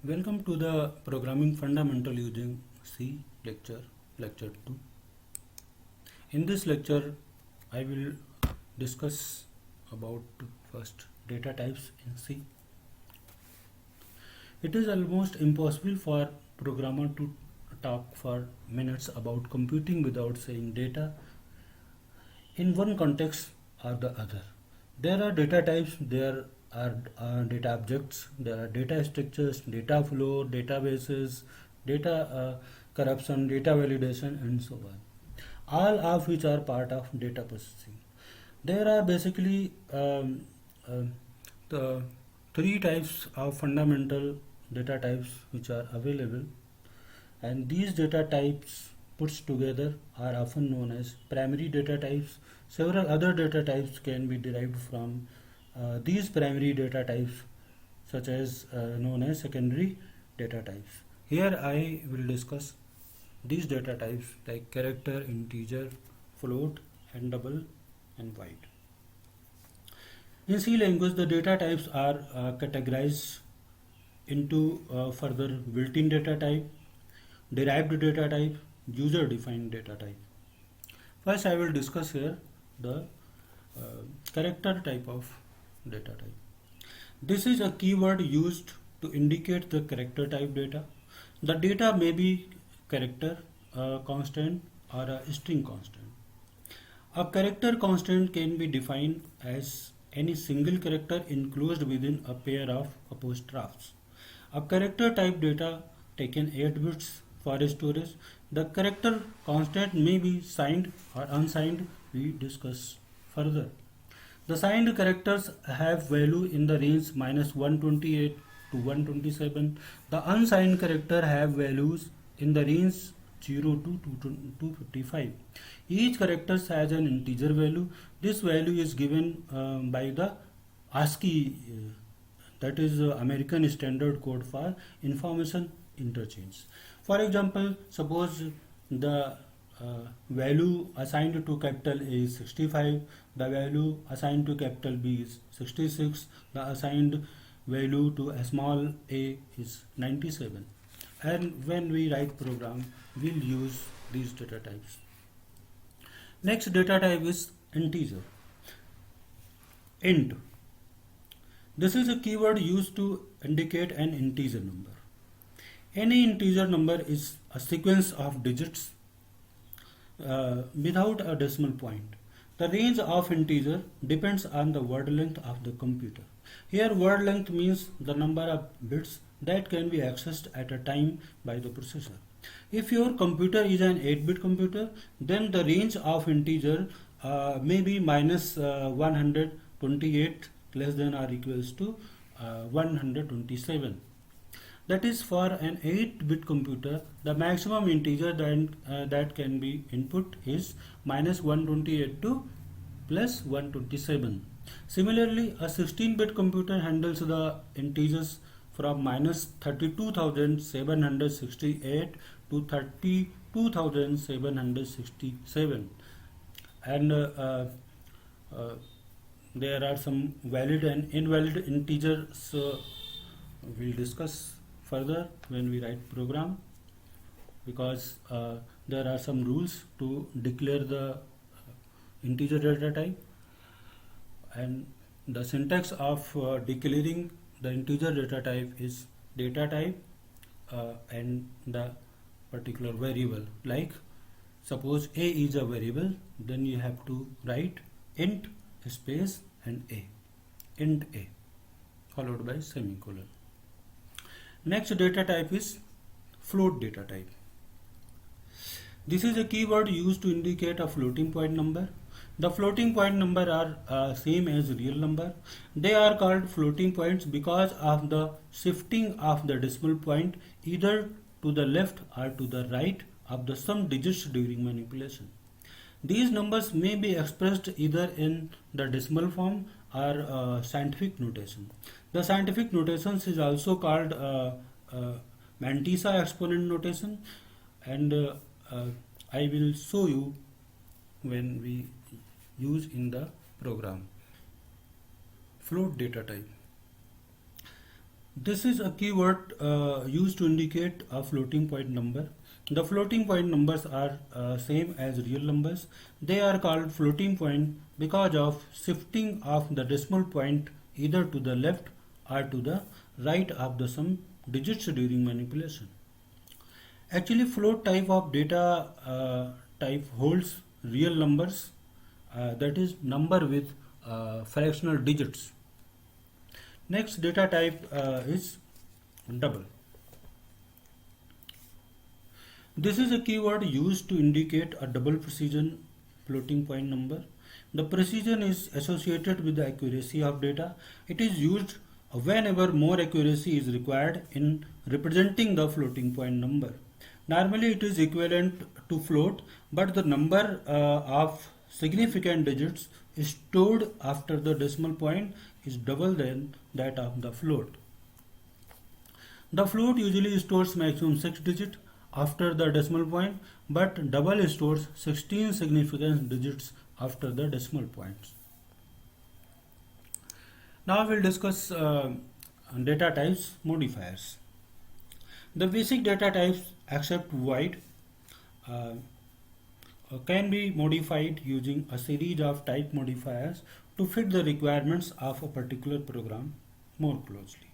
Welcome to the Programming Fundamental using C lecture 2. In this lecture, I will discuss about first data types in C. It is almost impossible for programmer to talk for minutes about computing without saying data in one context or the other. There are data types, there are data objects, there are data structures, data flow, databases, data corruption, data validation, and so on. All of which are part of data processing. There are basically the three types of fundamental data types which are available, and these data types put together are often known as primary data types. Several other data types can be derived from these primary data types, such as known as secondary data types. Here I will discuss these data types like character, integer, float, and double and wide. In C language, the data types are categorized into further built-in data type, derived data type, user defined data type. First I will discuss here the character type of data type. This is a keyword used to indicate the character type data. The data may be character constant or a string constant. A character constant can be defined as any single character enclosed within a pair of apostrophes. A character type data taken 8 bits for storage. The character constant may be signed or unsigned. We discuss further. The signed characters have value in the range -128 to 127. The unsigned character have values in the range 0 to 255. Each character has an integer value. This value is given by the ASCII, that is American Standard Code for Information Interchange. For example, suppose the value assigned to capital A is 65, the value assigned to capital B is 66, the assigned value to a small a is 97. And when we write program, we'll use these data types. Next data type is integer. Int. This is a keyword used to indicate an integer number. Any integer number is a sequence of digits without a decimal point. The range of integer depends on the word length of the computer. Here word length means the number of bits that can be accessed at a time by the processor. If your computer is an 8-bit computer, then the range of integer may be -128 less than or equals to 127. That is, for an 8-bit computer, the maximum integer that can be input is -128 to +127. Similarly, a 16-bit computer handles the integers from -32,768 to 32,767, and there are some valid and invalid integers, so we'll discuss further when we write program, because there are some rules to declare the integer data type, and the syntax of declaring the integer data type is data type and the particular variable. Like suppose a is a variable, then you have to write int space and a, int a followed by semicolon. Next data type is float data type. This is a keyword used to indicate a floating point number. The floating point number are same as real number. They are called floating points because of the shifting of the decimal point either to the left or to the right of the some digits during manipulation. These numbers may be expressed either in the decimal form or scientific notation. The scientific notations is also called Mantissa exponent notation, and I will show you when we use in the program. Float data type. This is a keyword used to indicate a floating point number. The floating point numbers are same as real numbers. They are called floating point because of shifting of the decimal point either to the left or to the right of the some digits during manipulation. Actually, float type of data type holds real numbers, that is number with fractional digits. Next data type is double. This is a keyword used to indicate a double precision floating point number. The precision is associated with the accuracy of data. It is used whenever more accuracy is required in representing the floating point number. Normally it is equivalent to float, but the number of significant digits stored after the decimal point is double than that of the float. The float usually stores maximum 6 digits after the decimal point, but double stores 16 significant digits after the decimal points. Now we'll discuss data types modifiers. The basic data types except void can be modified using a series of type modifiers to fit the requirements of a particular program more closely.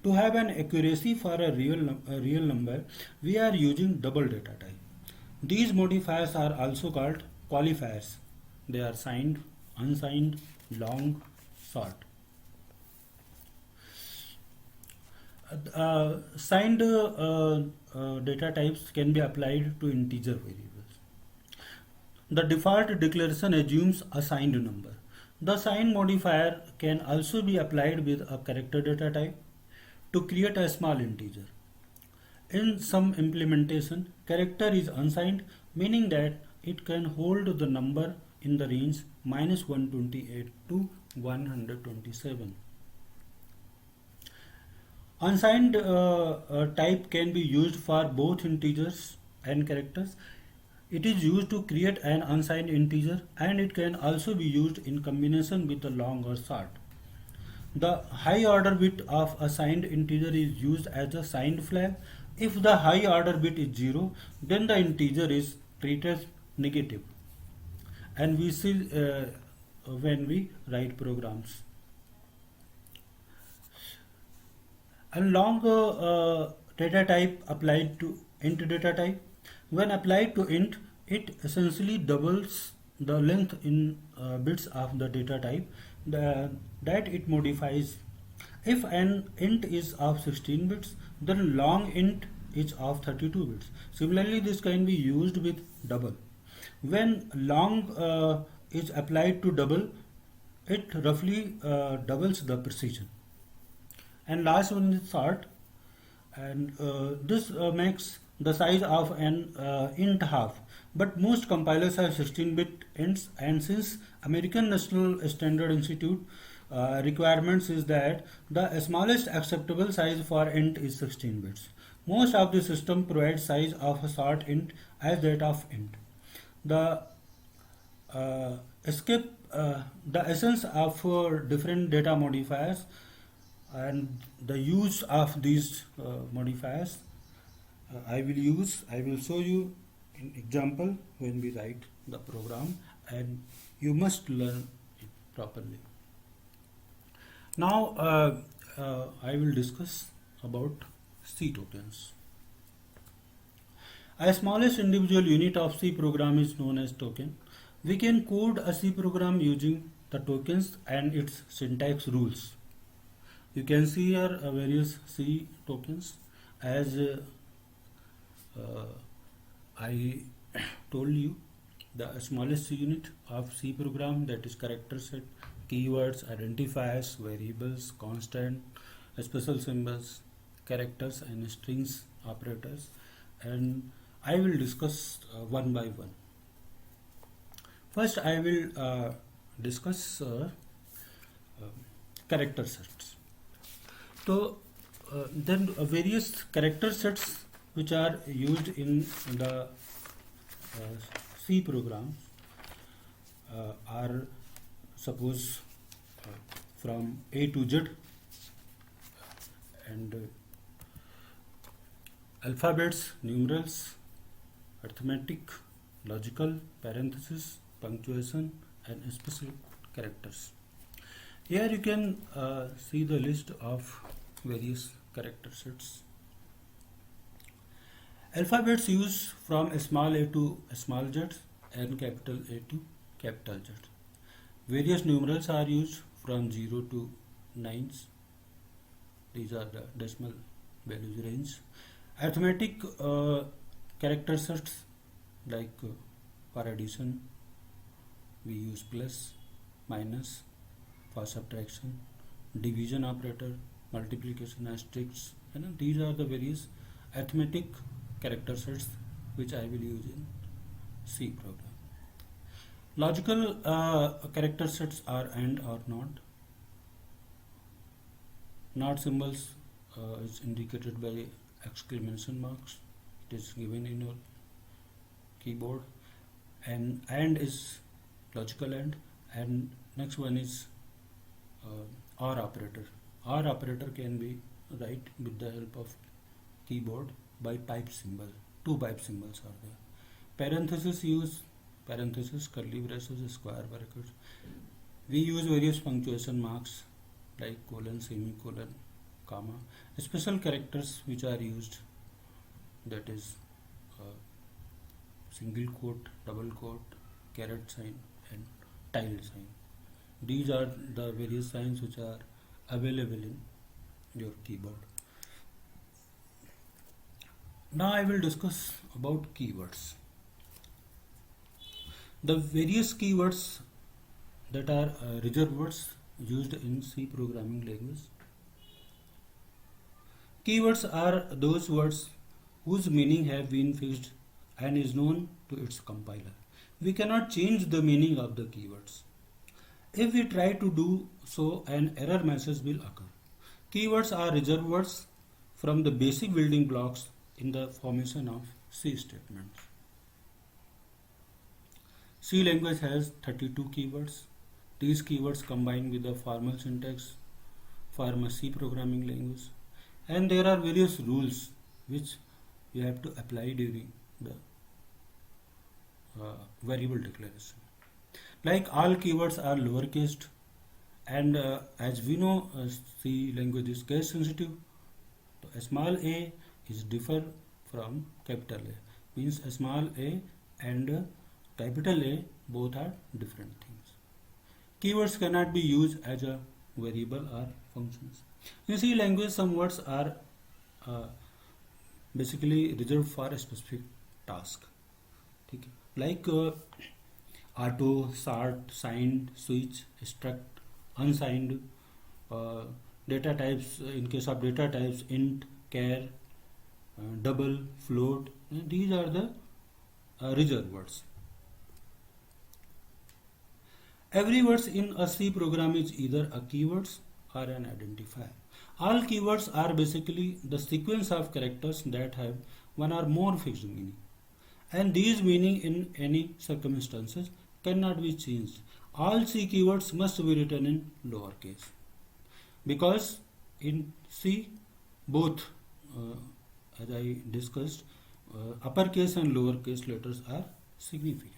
To have an accuracy for a real number, we are using double data type. These modifiers are also called qualifiers. They are signed, unsigned, long, short. Signed data types can be applied to integer variables. The default declaration assumes a signed number. The signed modifier can also be applied with a character data type to create a small integer. In some implementation, character is unsigned, meaning that it can hold the number in the range -128 to 127. Unsigned type can be used for both integers and characters. It is used to create an unsigned integer, and it can also be used in combination with the long or short. The high order bit of a signed integer is used as a signed flag. If the high order bit is 0, then the integer is treated negative, and we see when we write programs. A long data type applied to int data type. When applied to int, it essentially doubles the length in bits of the data type that it modifies. If an int is of 16 bits, then long int is of 32 bits. Similarly, this can be used with double. When long is applied to double, it roughly doubles the precision. And last one is short, and this makes the size of an int half. But most compilers have 16-bit ints, and since American National Standard Institute requirements is that the smallest acceptable size for int is 16 bits. Most of the system provides size of a short int as that of int. The the essence of different data modifiers and the use of these modifiers I will show you in example when we write the program, and you must learn it properly. Now I will discuss about C tokens. A smallest individual unit of C program is known as token. We can code a C program using the tokens and its syntax rules. You can see here various C tokens. As I told you, the smallest unit of C program, that is character set, keywords, identifiers, variables, constant, special symbols, characters and strings operators, and I will discuss one by one. First I will discuss character sets. So then various character sets which are used in the C programs are suppose from A to Z, and alphabets, numerals, arithmetic, logical, parenthesis, punctuation, and special characters. Here you can see the list of various character sets. Alphabets use from small a to small z and capital A to capital Z. Various numerals are used from 0 to 9s. These are the decimal values range. Arithmetic character sets like for addition we use plus, minus, for subtraction, division operator, multiplication, asterisks, and these are the various arithmetic character sets which I will use in C program. Logical character sets are and or not. Not symbols is indicated by exclamation marks. It is given in your keyboard. And is logical and next one is OR operator. OR operator can be write with the help of keyboard by pipe symbol. Two pipe symbols are there. Parenthesis use parenthesis, curly braces, square brackets. We use various punctuation marks like colon, semicolon, comma. Special characters which are used, that is single quote, double quote, caret sign and tilde sign. These are the various signs which are available in your keyboard. Now I will discuss about keywords. The various keywords that are reserved words used in C programming language. Keywords are those words whose meaning have been fixed and is known to its compiler. We cannot change the meaning of the keywords. If we try to do so, an error message will occur. Keywords are reserved words from the basic building blocks in the formation of C statements. C language has 32 keywords. These keywords combine with the formal syntax form a C programming language, and there are various rules which you have to apply during the variable declaration. Like all keywords are lowercase, and as we know, C language is case sensitive. So a small a is differ from capital A. Means a small a and capital A both are different things. Keywords cannot be used as a variable or functions. In C language, some words are basically reserved for a specific task. Okay. Like auto, sort, signed, switch, struct, unsigned, data types. In case of data types, int, char, double, float. These are the reserved words. Every word in a C program is either a keywords or an identifier. All keywords are basically the sequence of characters that have one or more fixed meaning, and these meaning in any circumstances cannot be changed. All C keywords must be written in lowercase, because in C both, as I discussed, uppercase and lowercase letters are significant.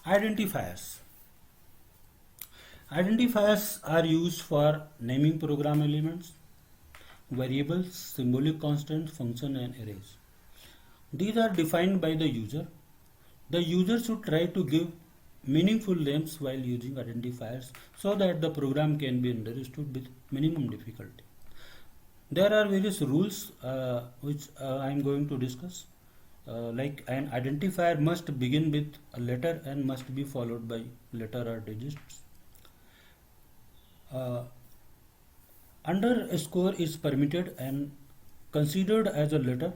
Identifiers. Identifiers are used for naming program elements, variables, symbolic constants, function and arrays. These are defined by the user. The user should try to give meaningful names while using identifiers so that the program can be understood with minimum difficulty. There are various rules which I am going to discuss. Like an identifier must begin with a letter and must be followed by letter or digits. Underscore is permitted and considered as a letter.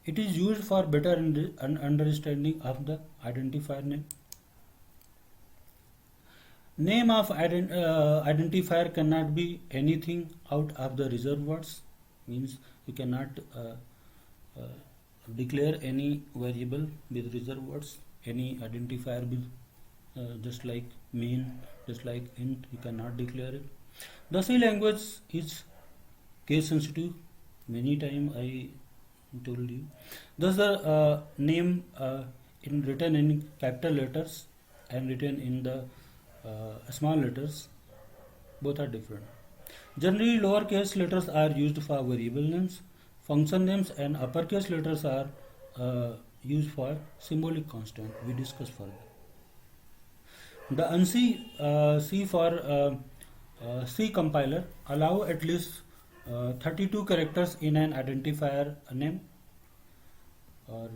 It is used for better understanding of the identifier name. Name of identifier cannot be anything out of the reserved words. Means you cannot declare any variable with reserved words. Any identifier with just like main, just like int, you cannot declare it. The C language is case sensitive. Many time I told you. Thus the name in written in capital letters and written in the small letters, both are different. Generally, lowercase letters are used for variable names, function names, and uppercase letters are used for symbolic constant. We discuss further. The ANSI C for C compiler allow at least 32 characters in an identifier name. Or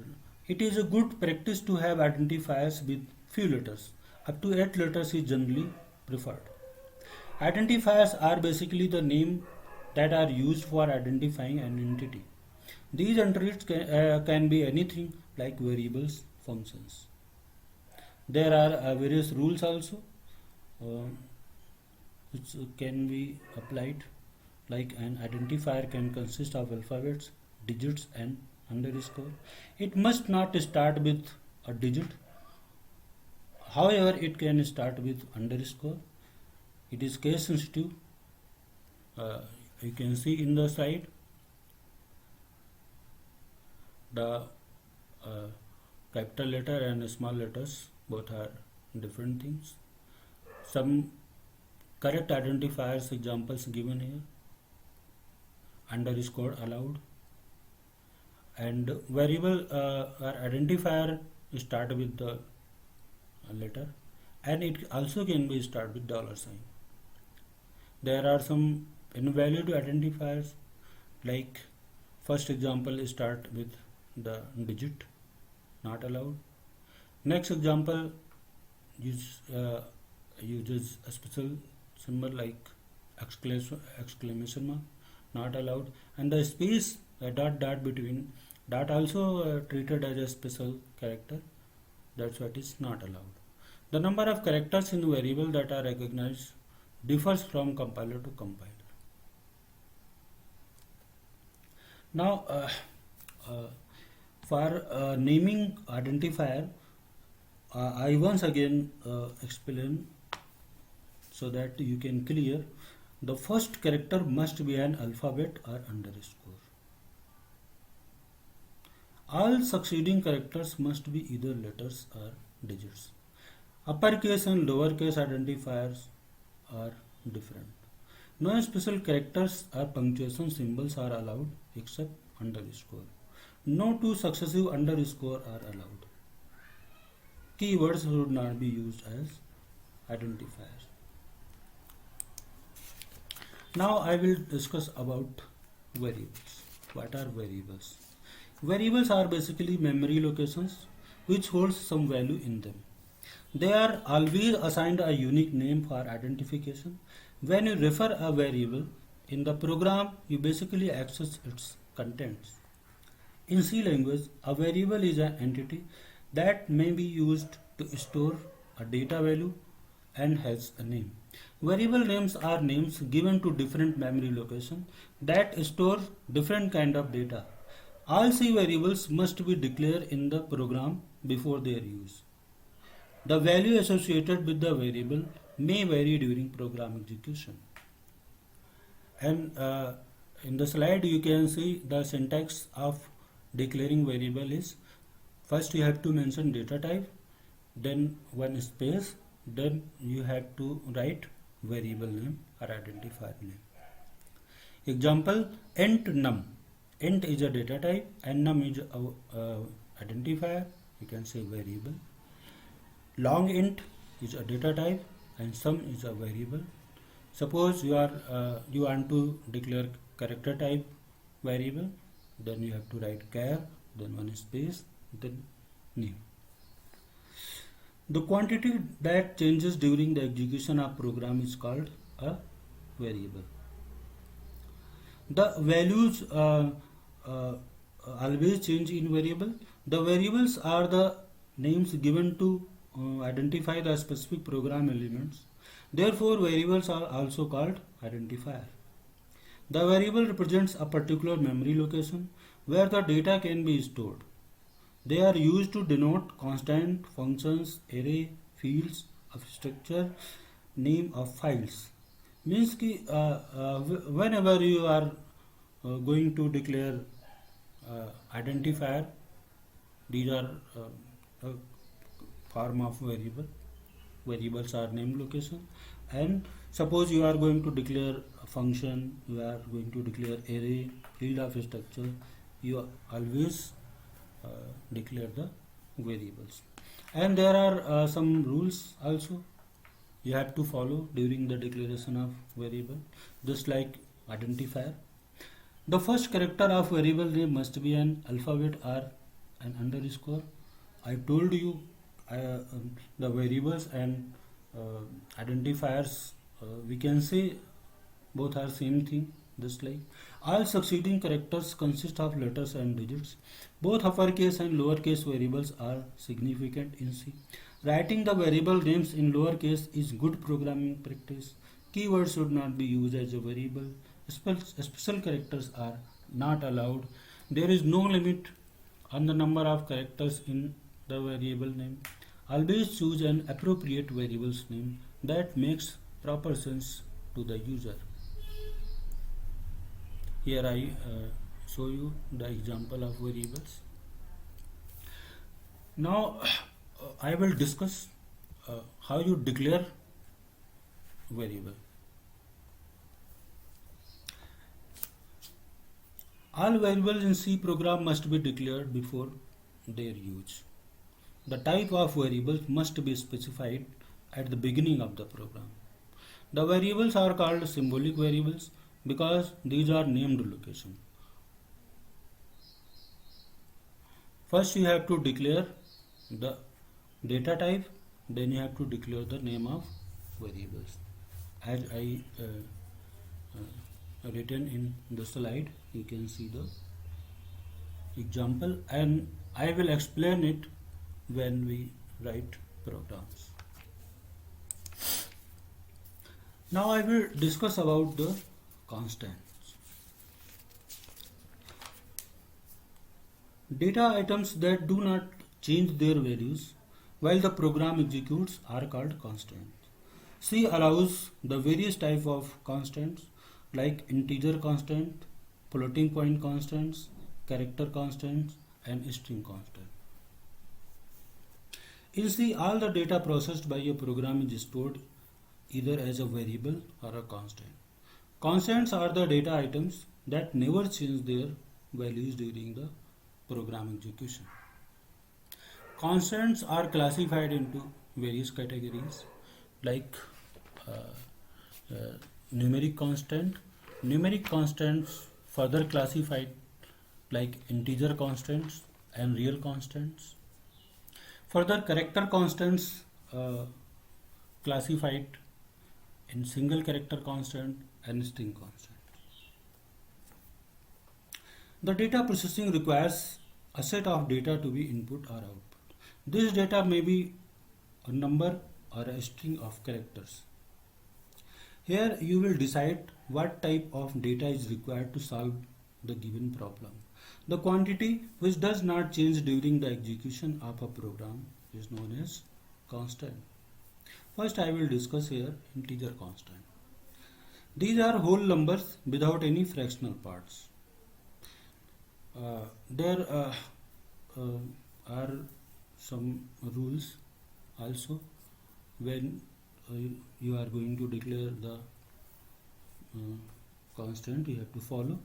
it is a good practice to have identifiers with few letters. Up to 8 letters is generally preferred. Identifiers are basically the name that are used for identifying an entity. These entries can be anything like variables, functions. There are various rules also uh, which can be applied, like an identifier can consist of alphabets, digits, and underscore. It must not start with a digit. However, it can start with underscore. It is case sensitive. You can see in the side the capital letter and small letters both are different things. Some correct identifiers examples given here. Underscore allowed, and variable or identifier start with the letter, and it also can be start with $sign. There are some invalid identifiers, like first example start with the digit, not allowed. Next example uses a special symbol like exclamation mark, not allowed, and the space dot between dot also treated as a special character, that's what is not allowed. The number of characters in variable that are recognized differs from compiler to compiler. Now for naming identifier, I once again explain so that you can clear. The first character must be an alphabet or underscore. All succeeding characters must be either letters or digits. Uppercase and lowercase identifiers are different. No special characters or punctuation symbols are allowed except underscore. No two successive underscore are allowed. Keywords should not be used as identifiers. Now I will discuss about variables. What are variables? Variables are basically memory locations which holds some value in them. They are always assigned a unique name for identification. When you refer a variable in the program, you basically access its contents. In C language, a variable is an entity that may be used to store a data value and has a name. Variable names are names given to different memory locations that store different kind of data. All C variables must be declared in the program before their use. The value associated with the variable may vary during program execution. And in the slide you can see the syntax of declaring variable is: first you have to mention data type, then one space, then you have to write variable name or identifier name. Example: int num. Int is a data type and num is a identifier, you can say variable. Long int is a data type and sum is a variable. Suppose you want to declare character type variable, then you have to write char, then one space, then name. The quantity that changes during the execution of program is called a variable. The values always change in variable. The variables are the names given to identify the specific program elements. Therefore, variables are also called identifier. The variable represents a particular memory location where the data can be stored. They are used to denote constant, functions, array, fields of structure, name of files. means कि whenever you are going to declare identifier, these are a form of variable. Variables are name, location, and suppose you are going to declare a function, you are going to declare array, field of structure, you always uh, declare the variables. And there are some rules also you have to follow during the declaration of variable, just like identifier. The first character of variable name must be an alphabet or an underscore. I told you the variables and identifiers, we can say both are same thing, just like all succeeding characters consist of letters and digits. Both uppercase and lowercase variables are significant in C. Writing the variable names in lowercase is good programming practice. Keywords should not be used as a variable. Special characters are not allowed. There is no limit on the number of characters in the variable name. Always choose an appropriate variable's name that makes proper sense to the user. Here I show you the example of variables. Now I will discuss how you declare variable. All variables in C program must be declared before their use. The type of variables must be specified at the beginning of the program. The variables are called symbolic variables because these are named location. First you have to declare the data type, then you have to declare the name of variables. As I written in the slide, you can see the example, and I will explain it when we write programs. Now I will discuss about the constants. Data items that do not change their values while the program executes are called constants. C allows the various type of constants like integer constant, floating point constants, character constants, and string constant. In C, all the data processed by a program is stored either as a variable or a constant. Constants are the data items that never change their values during the program execution. Constants are classified into various categories like numeric constant. Numeric constants further classified like integer constants and real constants. Further, character constants classified in single character constant and string constant. The data processing requires a set of data to be input or output. This data may be a number or a string of characters. Here you will decide what type of data is required to solve the given problem. The quantity which does not change during the execution of a program is known as constant. First I will discuss here integer constant. These are whole numbers without any fractional parts. There are some rules also when you are going to declare the constant, you have to follow.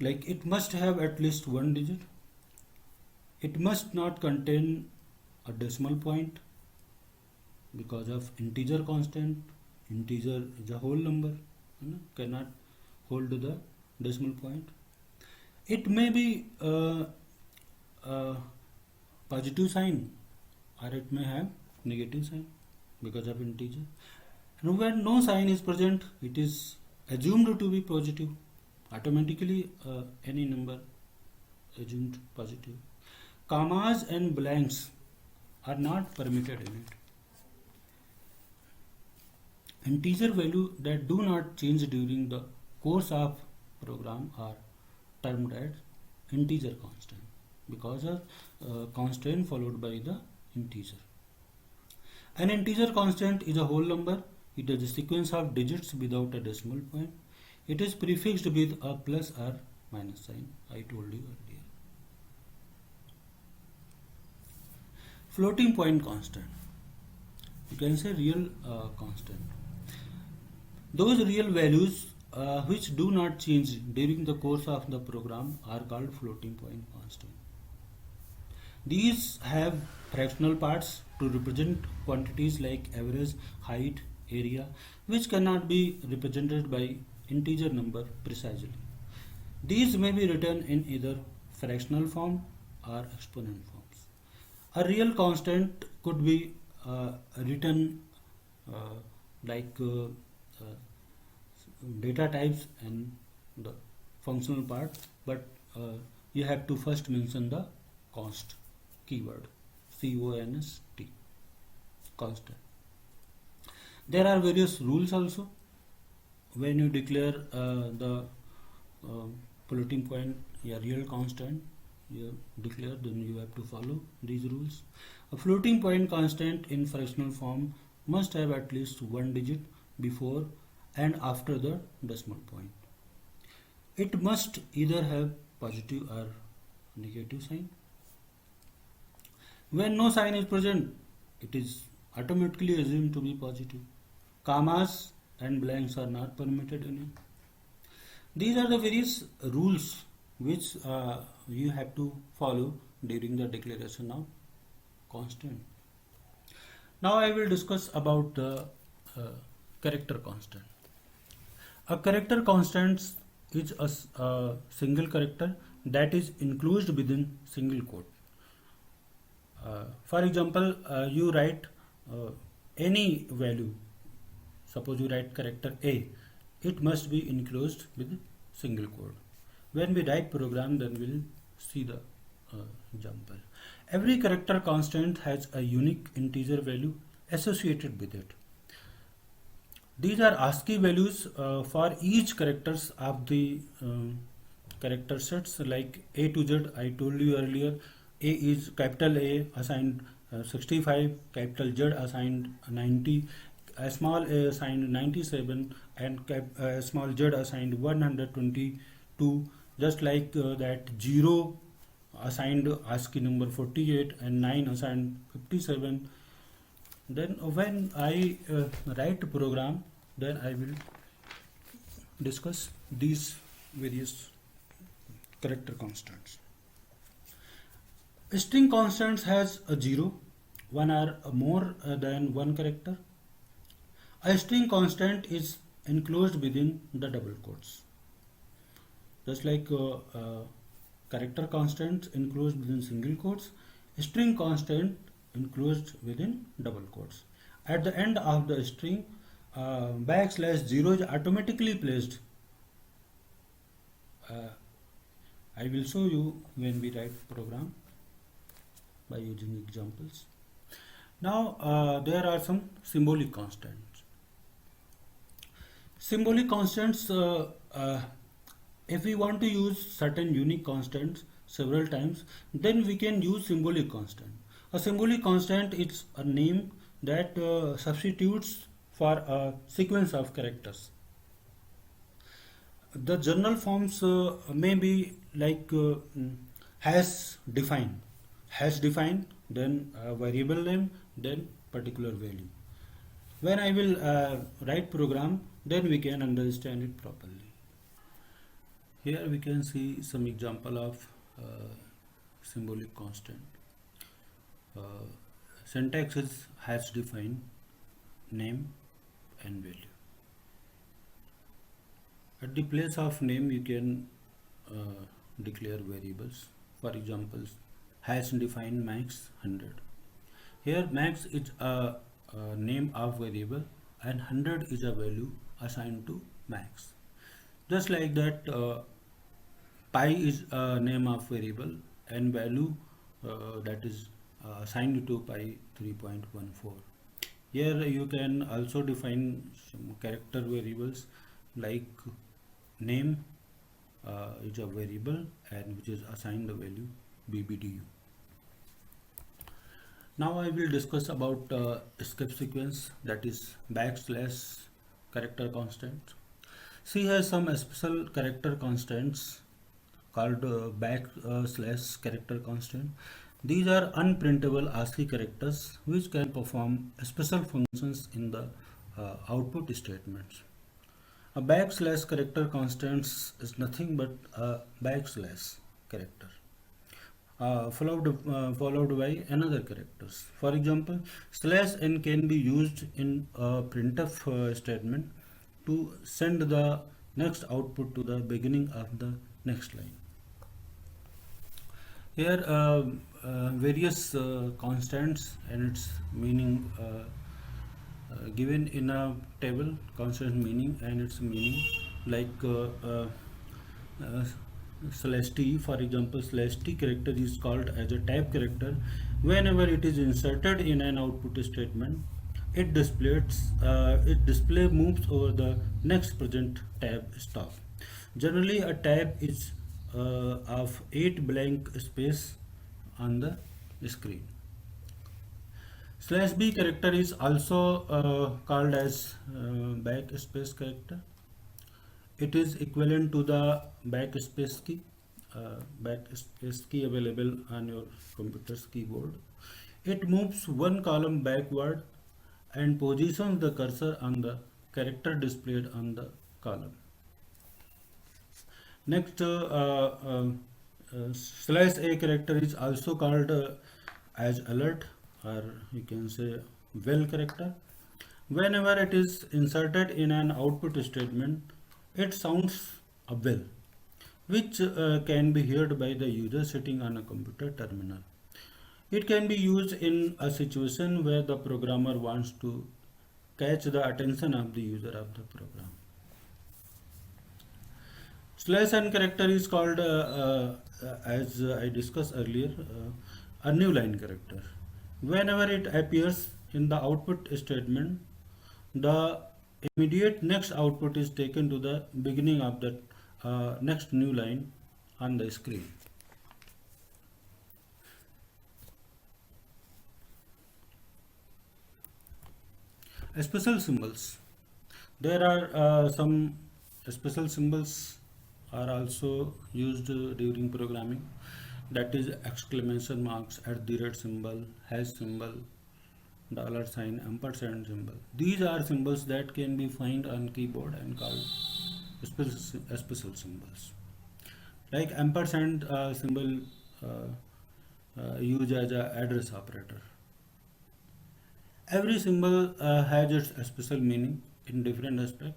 Like it must have at least one digit. It must not contain a decimal point because of integer constant. Integer is a whole number, cannot hold the decimal point. It may be positive sign or it may have negative sign because of integer. And when no sign is present, it is assumed to be positive. Automatically any number assumed positive. Commas and blanks are not permitted in it. Integer value that do not change during the course of program are termed as integer constant because of constant followed by the integer. An integer constant is a whole number It is a sequence of digits without a decimal point. It is prefixed with a plus or minus sign. I told you earlier. Floating point constant. You can say real constant. Those real values which do not change during the course of the program are called floating point constant. These have fractional parts to represent quantities like average, height, area, which cannot be represented by integer number precisely. These may be written in either fractional form or exponent forms. A real constant could be written uh, like data types and the functional part, but you have to first mention the const keyword, const, constant. There are various rules also. When you declare the floating point a real constant, you declare, then you have to follow these rules. A floating point constant in fractional form must have at least one digit before and after the decimal point. It must either have positive or negative sign. When no sign is present, it is automatically assumed to be positive. Commas and blanks are not permitted in it. These are the various rules which you have to follow during the declaration of constant. Now I will discuss about the character constant. A character constant is a single character that is enclosed within single quote. For example, you write any value. Suppose you write character A, it must be enclosed with single quote. When we write program, then we'll see the example. Every character constant has a unique integer value associated with it. These are ASCII values for each characters of the character sets, like A to Z. I told you earlier, A is capital A assigned 65, capital Z assigned 90, a small a assigned 97, and small z assigned 122. Just like that, 0 assigned ASCII number 48 and 9 assigned 57. Then when I write program, then I will discuss these various character constants. A string constants has a 0, one or more than one character. A string constant is enclosed within the double quotes. Just like character constants enclosed within single quotes, string constant enclosed within double quotes. At the end of the string, \0 is automatically placed. I will show you when we write program by using examples. Now there are some symbolic constants. Symbolic constants, if we want to use certain unique constants several times, then we can use symbolic constant. A symbolic constant is a name that substitutes for a sequence of characters. The general forms may be like hash define, then variable name, then particular value. When I will write program, then we can understand it properly. Here we can see some example of symbolic constant. Syntax is hash define, name and value. At the place of name, you can declare variables. For example, hash define max 100. Here max is a name of variable and 100 is a value assigned to max. Just like that, pi is a name of variable and value that is assigned to pi 3.14. Here you can also define some character variables like name is a variable and which is assigned the value bbdu. Now I will discuss about escape sequence, that is backslash character constant. C has some special character constants called backslash character constant. These are unprintable ASCII characters which can perform special functions in the output statements. A backslash character constants is nothing but a backslash character followed by another characters. For example, slash n can be used in a printf statement to send the next output to the beginning of the next line. Here, various constants and its meaning given in a table, constant meaning and its meaning, like uh, slash t, for example, slash t character is called as a type character whenever it is inserted in an output statement. It display moves over the next present tab stop. Generally, a tab is of 8 blank space on the screen. Slash b character is also called as backspace character. It is equivalent to the backspace key available on your computer's keyboard. It moves one column backward and positions the cursor on the character displayed on the column. Next, slash a character is also called as alert, or you can say well character. Whenever it is inserted in an output statement, it sounds a bell, which can be heard by the user sitting on a computer terminal. It can be used in a situation where the programmer wants to catch the attention of the user of the program. Slash n character is called, as I discussed earlier, a new line character. Whenever it appears in the output statement, the immediate next output is taken to the beginning of the next new line on the screen. Special symbols. There are some special symbols are also used during programming. That is exclamation marks, @ symbol, hash symbol, $sign, ampersand symbol. These are symbols that can be found on keyboard and called special symbols. Like ampersand symbol used as a address operator. Every symbol has its special meaning in different aspect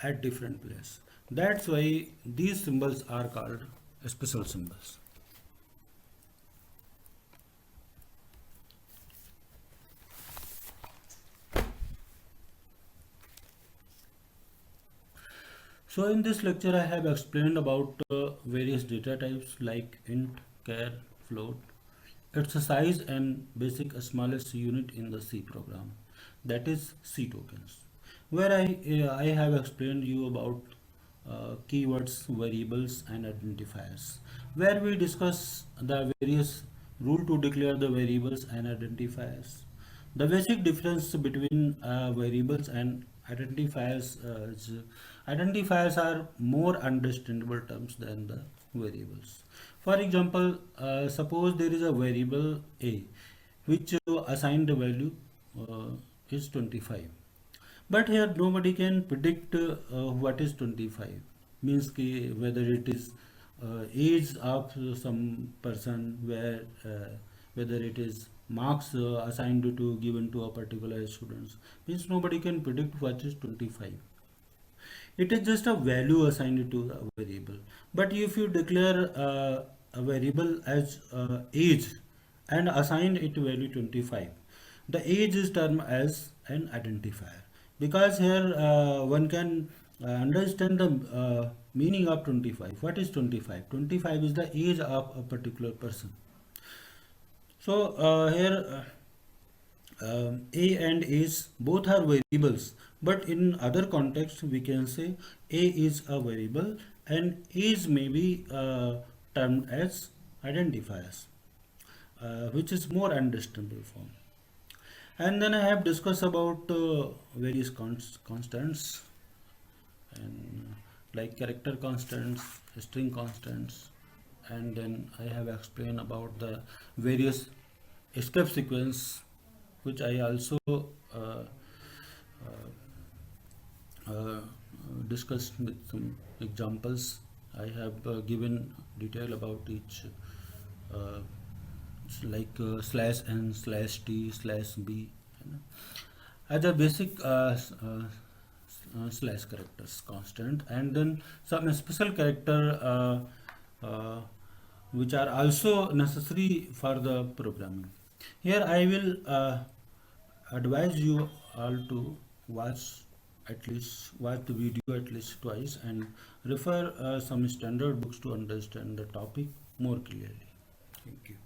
at different place. That's why these symbols are called special symbols. So in this lecture I have explained about various data types like int, char, float, its size and basic smallest unit in the C program, that is C tokens. Where I have explained you about keywords, variables and identifiers, where we discuss the various rule to declare the variables and identifiers. The basic difference between variables and identifiers is identifiers are more understandable terms than the variables. For example, suppose there is a variable a which assigned the value is 25. But here nobody can predict what is 25. Means ki whether it is age of some person, whether it is marks assigned to given to a particular students. Means nobody can predict what is 25. It is just a value assigned to a variable. But if you declare a variable as age and assign it value 25, the age is termed as an identifier, because here one can understand the meaning of 25. What is 25? 25 is the age of a particular person. So here a and age both are variables, but in other context we can say a is a variable and age may be termed as identifiers. which is more understandable form. And then I have discussed about various constants, and like character constants, string constants, and then I have explained about the various escape sequence, which I also uh, discussed with some examples. I have given detail about each, uh, like slash n, slash t, slash b, you know, as a basic slash characters constant, and then some special character which are also necessary for the programming. Here I will advise you all to watch the video at least twice and refer some standard books to understand the topic more clearly. Thank you.